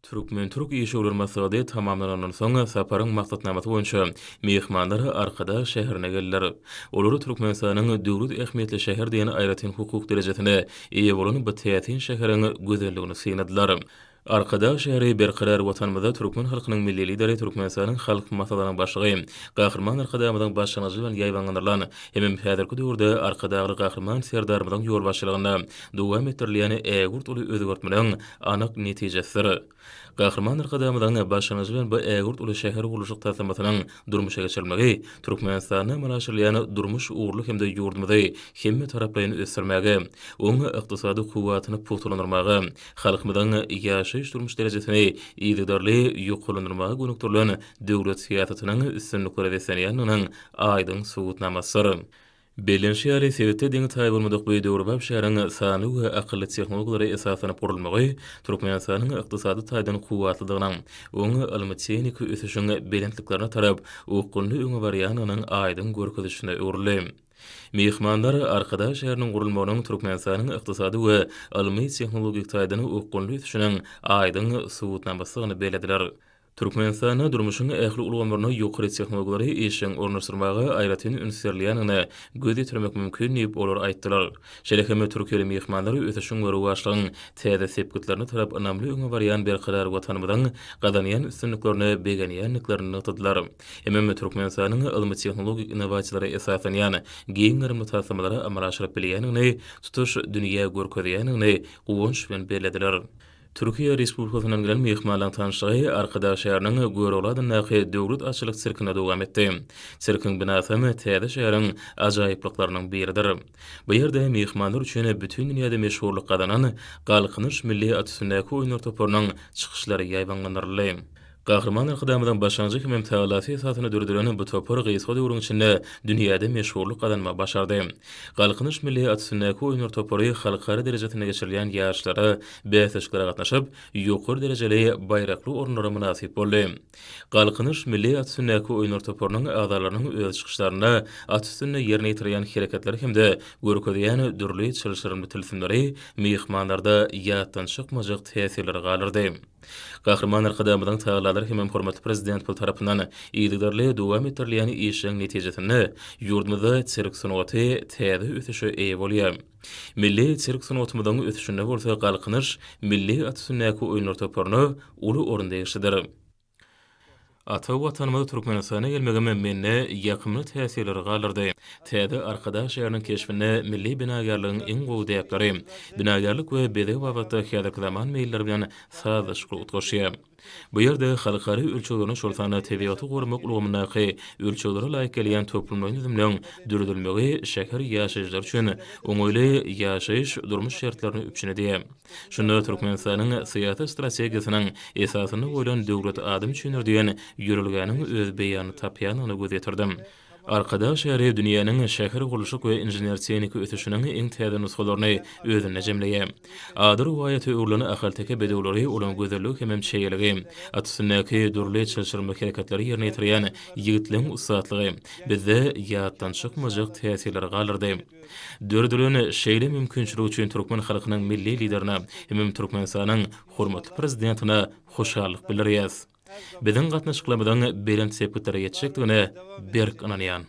Türkmen Türk işgöler maksady tamamlanandan soň saparyň maksatnamaty boýunça mehmanlar arkada şäherine geldiler. Olary Türkmenistanyň döwlet ähmiýetli şäher diýen aýratyn hukuk derejesine eýe bolan bu täsin şäheriň gözelligini synadylar. Arkada şäheri berqarar watanymyzda türkmen halkynyň milli lideri Türkmenistanyň halk masalarynyň başlygy Gahryman Arkadamyň başlanýagy bilen ýaýbanlanýan hem häzirki döwürde Arkadagy Gahryman Serdarmyň ýol başçylygyna dowam etdirilýän ägurt uly özgörtmeleň anyk netijesidir. Gahryman Arkadamyň başlanýagy bilen bu ägurt uly şäher gurulşyk tasamatynyň durmuşa geçirilmegi Türkmenistanyň manaşyrlayan durmuş uğurluk hem-de ýurdumyzy hemme taraplaryny ösürmäge, oň ykdysady kuwatyny puhtalandyrmagy, halkymyzyň ýaşaýyş durmuş derejesini ýygydarly ýokulandyrmagy gönükdirilen döwlet siýasatynyň üstünlikleri wesenýanynyň aýdyň subutnamasydyr. Belenşi ýaly sebäpde diňe taýy bolmadyk bu döwürbap şäheriň sany we akylly tehnologiýalary esasana gurulmagy Türkmenistanyň ykdysady taýdan kuwatlydygynyň, oň ilmi-tehnik ösüşiň belentliklerine tarap ukunly öňe barýanynyň aýdyň görkezişine öwrüli. Mehmanlar arkada şäheriniň gurulmagynyň Türkmenistanyň ykdysady we ilmi-tehnologik taýdany ukunly ösüşiniň aýdyň subutnamasyny belediler. Türkmenistanyň durmuşyň ähli ulgamlaryny ýokary tehnologiýalary işiň ornaşdyrmagy aýratyn ünsürlýäniňi göz ýetirmek mümkin diýip olar aýtdylar. Şeýle Türkiýeli mehmanlary ösüşiň we ruwaşlygyň täze sepkitlerini tarap ynamly öňe barýan berqarar watanymyzyň gadanýan üstünliklerini begenýänliklerini ýatydylar. Hemme Türkmenistanyň ilmi-tehnologik innovasiýalary esasanýan giň ýerli tasamalary amala aşyryp bilýänini, tutuş dünýä görkezýänini gowunç bilen belediler. Türkiýe Respublikasynyň gelen mehmanlaryň tanşygy Arkada şäheriniň Göreglady näki döwlet açylyk sirkine dowam etdi. Sirkiň binasy täze şäheriň ajaýyplyklarynyň biridir. Bu ýerde mehmanlar üçin bütün dünýäde meşhurlyk gadanan Galkynyş milli atsyndäki oýnar toparynyň çykyşlary ýaýbanlandyryly. Gahryman Arkadamyň başlanjy hem täwlasy esasyny dürdüren bu topar gysga döwrüň içinde dünýäde meşhurlyk kazanma başardy. Galkynyş milli atsyndäki oýnar topary halkara derejesine geçirilýän ýarşlara, bäsleşlere gatnaşyp, ýokary derejeli baýrakly ornlara munasip boldy. Galkynyş milli atsyndäki oýnar toparynyň agzalarynyň öz çykyşlaryna atsyny ýerine ýetirýän hereketleri hem-de görkezýän dürli çylşyryny tilsimleri mehmanlarda ýatdan çykmajak täsirler galyrdy. Gahryman Arkadamyň taýlalary hem hormatly prezident bu tarapyndan ýygydarly dowam etdirilýän işiň netijesinde ýurdumyzda sirk sanaty täze ösüşe eýe bolýar. Milli sirk sanatymyzyň ösüşinde bolsa Galkynyş milli atsyndäki oýnar toparyny uly orunda ýeşidir. Ata watanymyz Türkmenistana gelmegime menne ýakymly täsirleri galyrdy. Täze Arkada şäheriniň keşfine milli binagarlygyň iň gowy däpleri, binagarlyk we bede wagtda häzirki zaman meýilleri bilen sazyşyk utgaşýar. Bu ýerde halkary ölçeglerini şolsana tebiýaty gorumak ulgamyndaky ölçeglere laýyk gelýän toplumlaryň düzümleň dürdülmegi şäher ýaşaýjylar üçin oňoýly ýaşaýyş durmuş şertlerini üpçüne diýär. Şunda Türkmenistanyň syýasat strategiýasynyň esasyny goýulan döwlet adym üçin diýen ýürülgäniň öz beýany tapýanyny göz ýetirdim. Arkada şäheri dünýäniň şäher gurulşyk we inžener tehnik ösüşiniň iň täze nuskalaryny özüne jemleýär. Adyr waýaty öwrülen ahalteke bedewleri olan gözellik hem şeýeligi, atsyndäki durly çylşyrma hereketleri ýerine ýetirýän ýigitliň usatlygy bizde ýatdan çykmajak täsirler galyrdy. Dördülen şeýle mümkinçiligi üçin türkmen halkynyň milli liderine hem Türkmenistanyň hormatly prezidentine hoşallyk bildirýäs. Bizden gatnaşyklarymyzyň belent sepetleri ýetişekdigine berk inanýan.